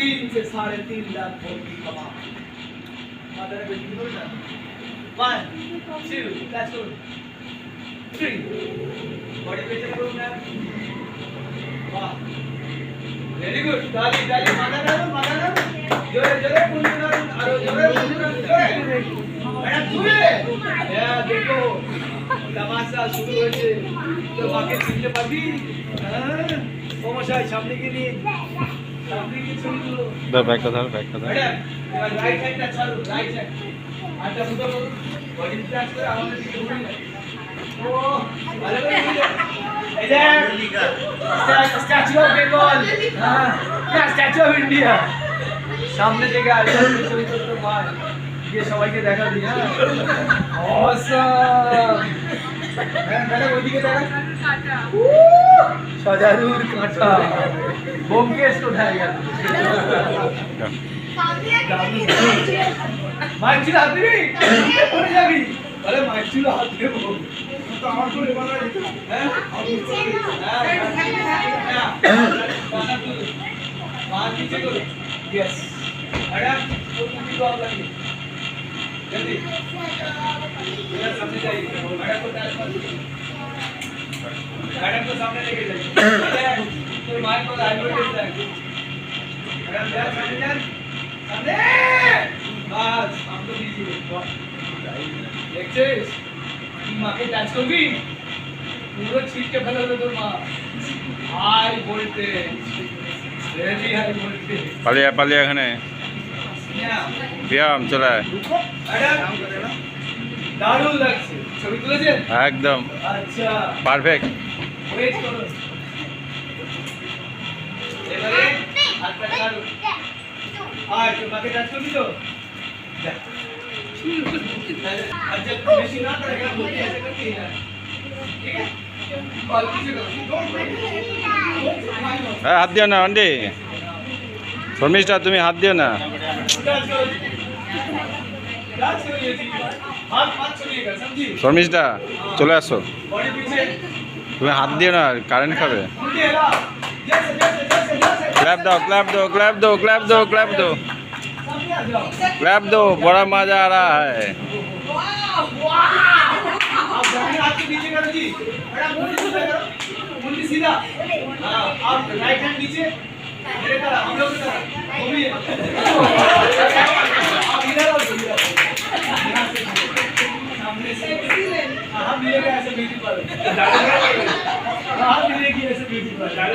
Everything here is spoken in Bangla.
3 से 3.5 लाख वोट की कमा माता ने बेटी बोल ना 1 2 let's go 3 बॉडी पे चलो ना वाह वेरी गुड ताली ताली माता ना जोरे जोरे पुंजना अरे जोरे पुंजना जोरे मैडम सुने या देखो तमाशा शुरू হয়েছে তো মাকে চিনতে পারবি সমস্যায় সামনে গিয়ে নিয়ে সামনে গিয়ে ছবি তুলো ধর ব্যাগটা ধর ম্যাডাম এবার রাইট হ্যান্ডটা ছাড়ো রাইট হ্যান্ড আচ্ছা মুটো বডি ট্রান্স করে আমাদের দিকে ঘুরে না ও ভালো করে ঘুরে এই যে স্ট্যাচু অফ বেঙ্গল হ্যাঁ না স্ট্যাচু অফ ইন্ডিয়া সামনে থেকে আসবে ছবি তুলতে পার ये সবাইকে দেখা দিই হ্যাঁ অসাম হ্যাঁ ম্যাডাম ওইদিকে দেখা সজারুর কাঁটা বোমকেশ কোথায় গেল মাইক ছিল হাত দিবি পড়ে যাবি আরে মাইক ছিল হাত দেবো তো আমার করে বানা হ্যাঁ মার নিচে করো यस ম্যাডাম वो कुछ तो आप लगे जल्दी मेरा सामने जाइए मैडम को टच मत मैडम को सामने लेके जाइए तो माइक पर एडवर्टाइज है मैडम जा सामने बस हम तो दीजिए देखছিস তুই মাকে টাচ করবি পুরো ছিটকে ফেলে দেবে তোর মা হাই বলতে রেডি হাই বলতে পালিয়ে এখানে ব্যায়াম চলে আয় দারুণ লাগছে ছবি তুলেছেন একদম আচ্ছা পারফেক্ট ওয়েট করুন এবারে হাতটা ছাড়ো আর তোমাকে টাচ করবি তো যা আচ্ছা বেশি না করেगा बोलते ऐसे करके ही ना ठीक है और पीछे करो হ্যাঁ হাত দিও না অন্ডি শর্মিষ্ঠা তুমি হাত দিও না শর্মিষ্ঠা চলে আসো তুমি হাত দিও না কারেন্ট খাবে ক্ল্যাপ दो क्लैप दो क्लैप दो क्लैप दो क्लैप दो क्लैप दो बड़ा मजा आ रहा है सीधा आप राइट हैंड नीचे मेरे तरह हम लोग की तरह घूमिए आप इधर आओ सामने से हाँ मिलेगा ऐसे ब्यूटी पार्लर हाँ मिलेगी ऐसे ब्यूटी पार्लर